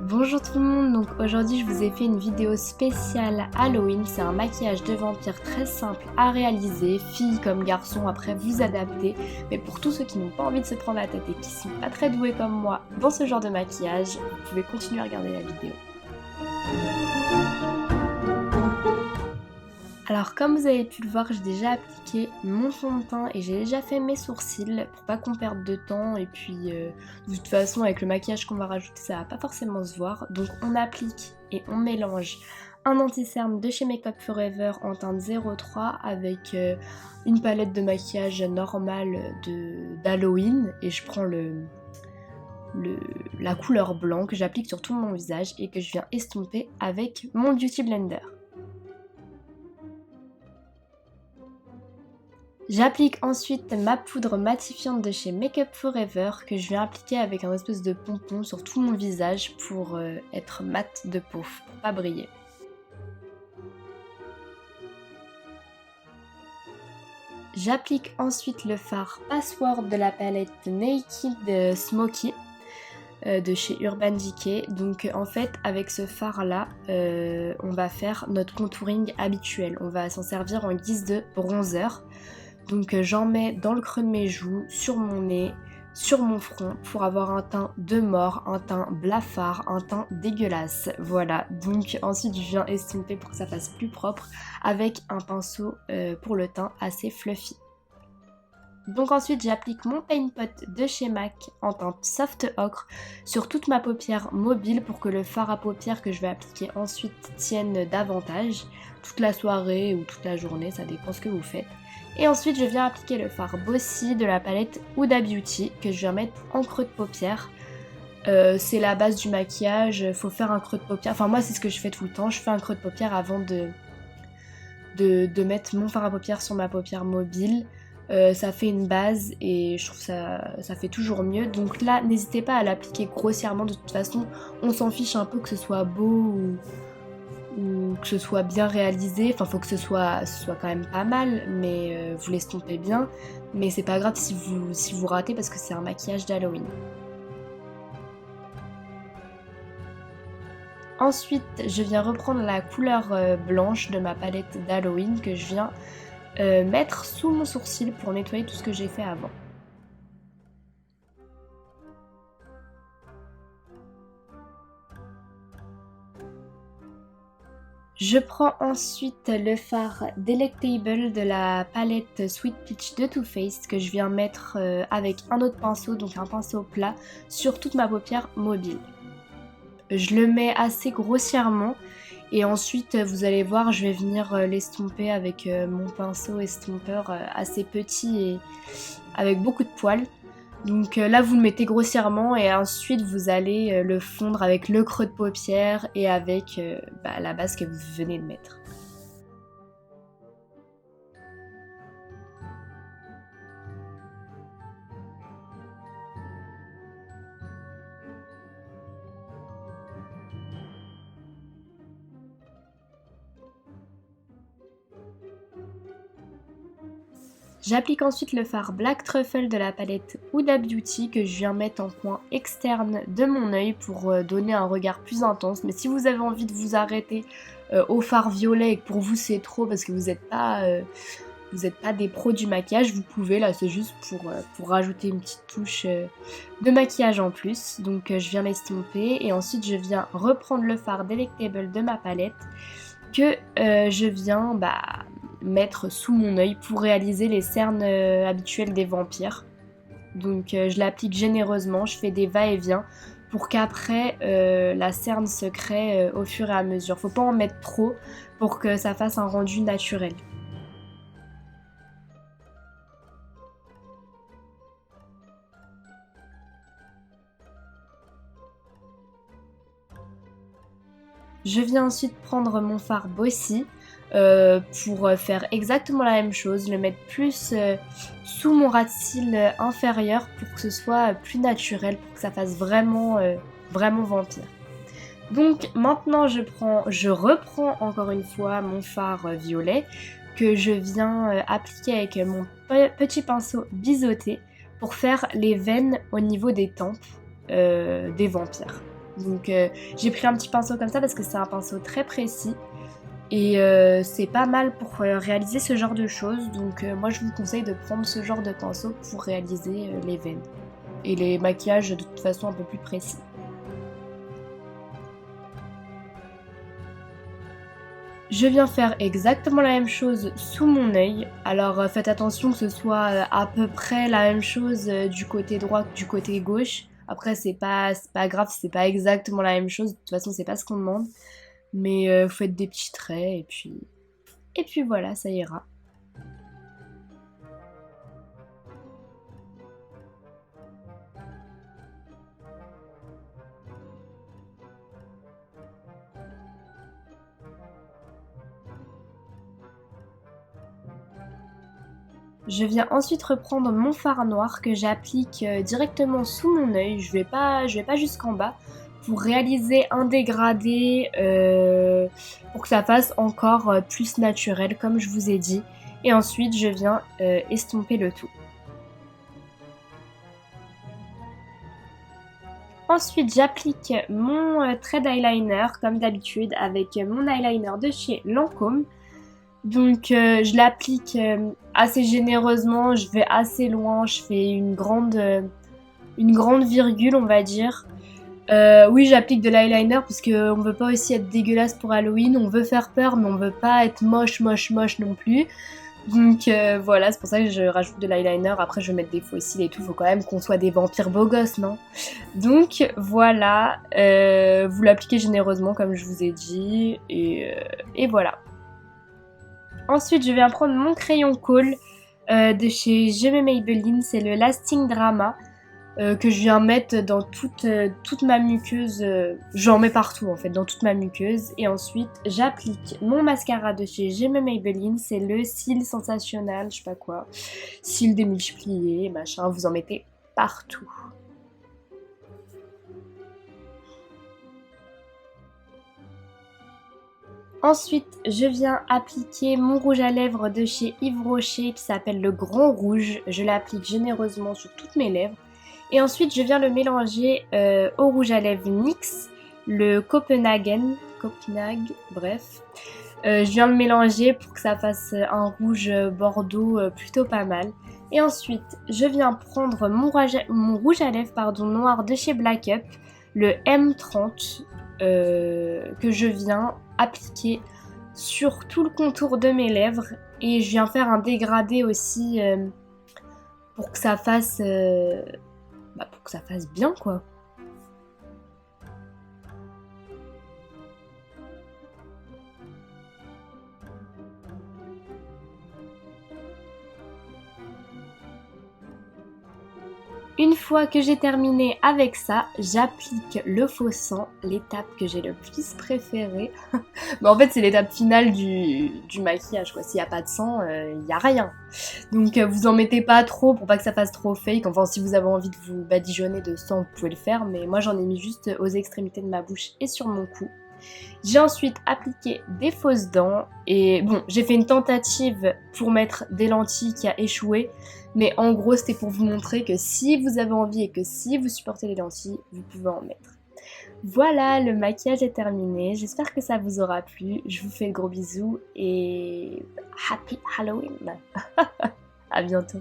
Bonjour tout le monde, donc aujourd'hui je vous ai fait une vidéo spéciale Halloween, c'est un maquillage de vampire très simple à réaliser, filles comme garçons, après vous adaptez, mais pour tous ceux qui n'ont pas envie de se prendre la tête et qui sont pas très doués comme moi dans ce genre de maquillage, vous pouvez continuer à regarder la vidéo. Alors comme vous avez pu le voir, j'ai déjà appliqué mon fond de teint et j'ai déjà fait mes sourcils pour pas qu'on perde de temps et puis de toute façon avec le maquillage qu'on va rajouter ça va pas forcément se voir. Donc on applique et on mélange un anti-cerne de chez Make Up For Ever en teinte 03 avec une palette de maquillage normale d'Halloween et je prends la couleur blanc que j'applique sur tout mon visage et que je viens estomper avec mon Beauty Blender. J'applique ensuite ma poudre matifiante de chez Make Up For Ever que je viens appliquer avec un espèce de pompon sur tout mon visage pour être mat de peau, pour pas briller. J'applique ensuite le fard Password de la palette Naked Smoky de chez Urban Decay. Donc en fait avec ce fard là on va faire notre contouring habituel, on va s'en servir en guise de bronzer. Donc j'en mets dans le creux de mes joues, sur mon nez, sur mon front pour avoir un teint de mort, un teint blafard, un teint dégueulasse. Voilà, donc ensuite je viens estomper pour que ça fasse plus propre avec un pinceau pour le teint assez fluffy. Donc ensuite j'applique mon Paint Pot de chez MAC en teinte Soft Ocre sur toute ma paupière mobile pour que le fard à paupières que je vais appliquer ensuite tienne davantage toute la soirée ou toute la journée, ça dépend ce que vous faites. Et ensuite je viens appliquer le fard Bossy de la palette Huda Beauty que je viens mettre en creux de paupière. C'est la base du maquillage, faut faire un creux de paupière, enfin moi c'est ce que je fais tout le temps, je fais un creux de paupière avant de mettre mon fard à paupières sur ma paupière mobile. Ça fait une base et je trouve ça fait toujours mieux. Donc là n'hésitez pas à l'appliquer grossièrement, de toute façon on s'en fiche un peu que ce soit beau ou que ce soit bien réalisé, enfin faut que ce soit quand même pas mal, mais vous l'estompez bien, mais c'est pas grave si vous ratez parce que c'est un maquillage d'Halloween. Ensuite je viens reprendre la couleur blanche de ma palette d'Halloween que je viens mettre sous mon sourcil pour nettoyer tout ce que j'ai fait avant. Je prends ensuite le fard Delectable de la palette Sweet Peach de Too Faced que je viens mettre avec un autre pinceau, donc un pinceau plat, sur toute ma paupière mobile. Je le mets assez grossièrement et ensuite vous allez voir je vais venir l'estomper avec mon pinceau estompeur assez petit et avec beaucoup de poils. Donc là vous le mettez grossièrement et ensuite vous allez le fondre avec le creux de paupière et avec la base que vous venez de mettre. J'applique ensuite le fard Black Truffle de la palette Huda Beauty que je viens mettre en coin externe de mon œil pour donner un regard plus intense. Mais si vous avez envie de vous arrêter au fard violet et que pour vous c'est trop parce que vous n'êtes pas des pros du maquillage, vous pouvez, là c'est juste pour rajouter une petite touche de maquillage en plus. Donc je viens l'estomper et ensuite je viens reprendre le fard Delectable de ma palette que je viens mettre sous mon œil pour réaliser les cernes habituelles des vampires. Donc je l'applique généreusement, je fais des va-et-vient pour qu'après la cerne se crée au fur et à mesure. Faut pas en mettre trop pour que ça fasse un rendu naturel. Je viens ensuite prendre mon fard Bossy pour faire exactement la même chose, le mettre plus sous mon ras de cils inférieur pour que ce soit plus naturel, pour que ça fasse vraiment vampire. Donc maintenant je reprends encore une fois mon fard violet que je viens appliquer avec mon petit pinceau biseauté pour faire les veines au niveau des tempes des vampires. Donc j'ai pris un petit pinceau comme ça parce que c'est un pinceau très précis et c'est pas mal pour réaliser ce genre de choses. Donc moi je vous conseille de prendre ce genre de pinceau pour réaliser les veines et les maquillages de toute façon un peu plus précis. Je viens faire exactement la même chose sous mon œil. Alors faites attention que ce soit à peu près la même chose du côté droit que du côté gauche. Après c'est pas grave, c'est pas exactement la même chose. De toute façon c'est pas ce qu'on demande. Mais vous faites des petits traits et puis voilà, ça ira. Je viens ensuite reprendre mon fard noir que j'applique directement sous mon œil. Je vais pas jusqu'en bas pour réaliser un dégradé pour que ça fasse encore plus naturel comme je vous ai dit. Et ensuite je viens estomper le tout. Ensuite j'applique mon trait d'eyeliner comme d'habitude avec mon eyeliner de chez Lancôme. Donc je l'applique assez généreusement, je vais assez loin, je fais une grande virgule on va dire. Oui j'applique de l'eyeliner parce qu'on veut pas aussi être dégueulasse pour Halloween, on veut faire peur mais on veut pas être moche non plus. Donc voilà, c'est pour ça que je rajoute de l'eyeliner, après je vais mettre des faux cils et tout, faut quand même qu'on soit des vampires beaux gosses, non? Donc voilà, vous l'appliquez généreusement comme je vous ai dit, et voilà. Ensuite, je viens prendre mon crayon Kohl de chez Je m'aime Maybelline, c'est le Lasting Drama que je viens mettre dans toute ma muqueuse. J'en mets partout en fait, dans toute ma muqueuse. Et ensuite, j'applique mon mascara de chez Je m'aime Maybelline, c'est le cil sensationnel, je sais pas quoi, cil démultiplié, machin, vous en mettez partout. Ensuite, je viens appliquer mon rouge à lèvres de chez Yves Rocher qui s'appelle le Grand Rouge. Je l'applique généreusement sur toutes mes lèvres. Et ensuite, je viens le mélanger au rouge à lèvres NYX, le Copenhagen, bref. Je viens le mélanger pour que ça fasse un rouge bordeaux plutôt pas mal. Et ensuite, je viens prendre mon rouge à lèvres noir de chez Black Up, le M30, que je viens appliquer sur tout le contour de mes lèvres. Et je viens faire un dégradé aussi pour que ça fasse bien quoi. Une fois que j'ai terminé avec ça, j'applique le faux sang, l'étape que j'ai le plus préférée. Mais en fait c'est l'étape finale du maquillage quoi, s'il n'y a pas de sang, il n'y a rien. Donc vous en mettez pas trop pour pas que ça fasse trop fake, enfin si vous avez envie de vous badigeonner de sang vous pouvez le faire, mais moi j'en ai mis juste aux extrémités de ma bouche et sur mon cou. J'ai ensuite appliqué des fausses dents et bon, j'ai fait une tentative pour mettre des lentilles qui a échoué, mais en gros c'était pour vous montrer que si vous avez envie et que si vous supportez les lentilles, vous pouvez en mettre. Voilà, le maquillage est terminé, j'espère que ça vous aura plu, je vous fais de gros bisous et Happy Halloween. À bientôt.